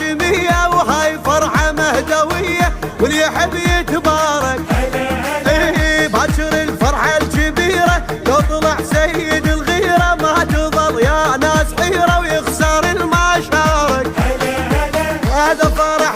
هاشمية وهاي فرحة مهدوية واللي يحب يتبارك. باكر الفرحة الكبيرة لو طلع سيد الغيرة ما تظل يا ناس حيرة ويخسر المشارك. هذا فرح